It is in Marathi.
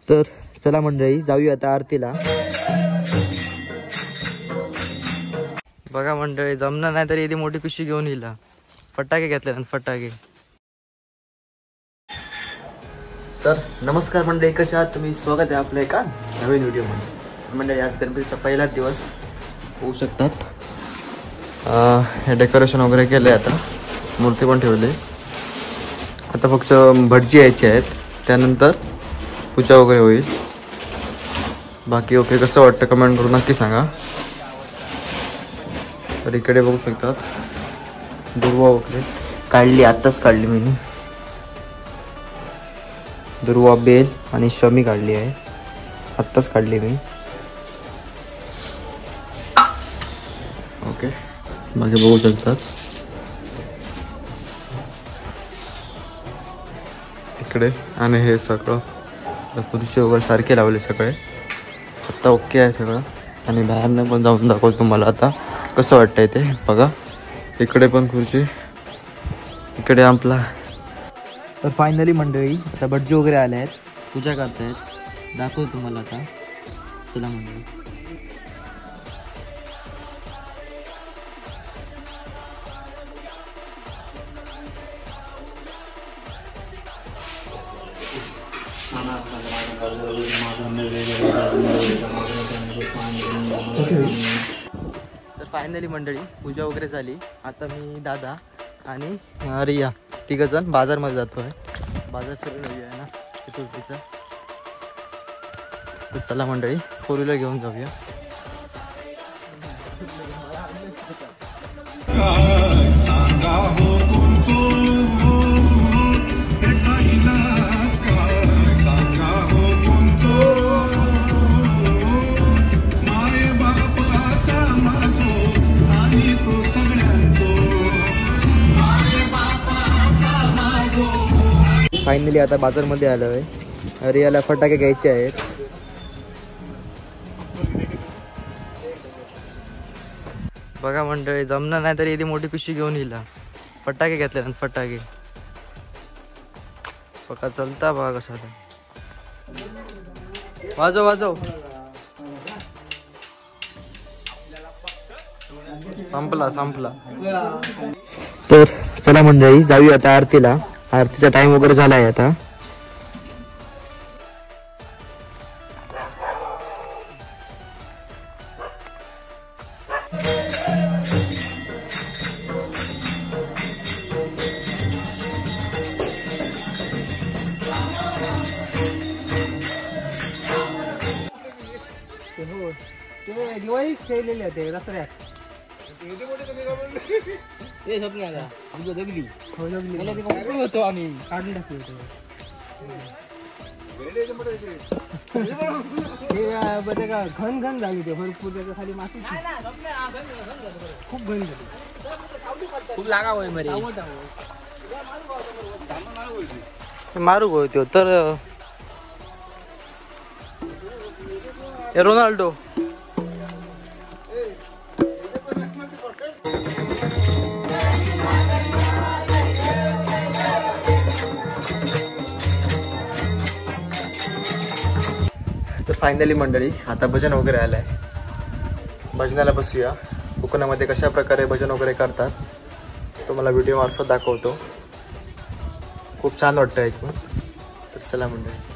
तर चला मंडळी जाऊया आता आरतीला। बघा मंडळी जमणार नाही तरी एवढी मोठी पिशवी घेऊन येईल। फटाके घेतले ना फटाके। तर नमस्कार मंडळी, कशा आहात तुम्ही? स्वागत आहे आपल्या एका नवीन व्हिडिओमध्ये। मंडळी आज गणपतीचा पहिलाच दिवस होऊ शकतात। हे डेकोरेशन वगैरे केले, आता मूर्ती पण ठेवली। आता फक्त भटजी यायची आहेत, त्यानंतर पूजा वगैरे होईल। बाकी ओके, कसं वाटतं कमेंट करून नक्की सांगा। तर इकडे बघू शकतात दुर्वा वगैरे काढली, आत्ताच काढली मी। दुर्वा, बेल आणि शमी काढली आहे, आत्ताच काढली मी। ओके, बाकी बघू शकतात इकडे। आणि हे सगळं खुर्ची वगैरे सारखे लावले सगळे, आत्ता ओके आहे सगळं। आणि बाहेरनं पण जाऊन दाखवतो तुम्हाला आता कसं वाटतंय ते बघा। इकडे पण खुर्ची, इकडे आपला। तर फायनली मंडळी आता भटजी वगैरे आले आहेत, पूजा करतायत, दाखवतो तुम्हाला आता। चला मंडळी। तर फायनली मंडळी पूजा वगैरे झाली। आता मी, दादा आणि रिया तिघजण बाजारमध्ये जातोय। बाजार फिरून येऊया ना चतुर्थीचा। तर चला मंडळी, फोर व्हीलर घेऊन जाऊया। फायनली आता बाजारमध्ये आलोय, रियाला फटाके घ्यायचे आहेत। बघा मंडळी जमणार नाही तरी एवढी मोठी पिशवी घेऊन येईल। फटाके घेतले ना फटाके, बघा चलता बघा कसा। वाजव वाजव, संपला संपला। तर चला मंडळी जाऊया आता आरतीला। आरतीचा टाइम वगैरे झालाय आता। दिवाळी खेळलेले होते रस्त्यात, ते स्वप्न जगली होतो आम्ही, काढून टाकले होते। घन घन झाली ते भरपूर, त्याच्या खाली माती खूप घन झाली, खूप लागा होय मरे मारू होतो। तर रोनाल्डो तर फायनली मंडळी आता भजन वगैरे आलंय, भजनाला बसूया। कोकणामध्ये कशा प्रकारे भजन वगैरे करतात तुम्हाला व्हिडिओ मार्फत दाखवतो। खूप छान वाटतं ऐकून। तर चला मंडळी।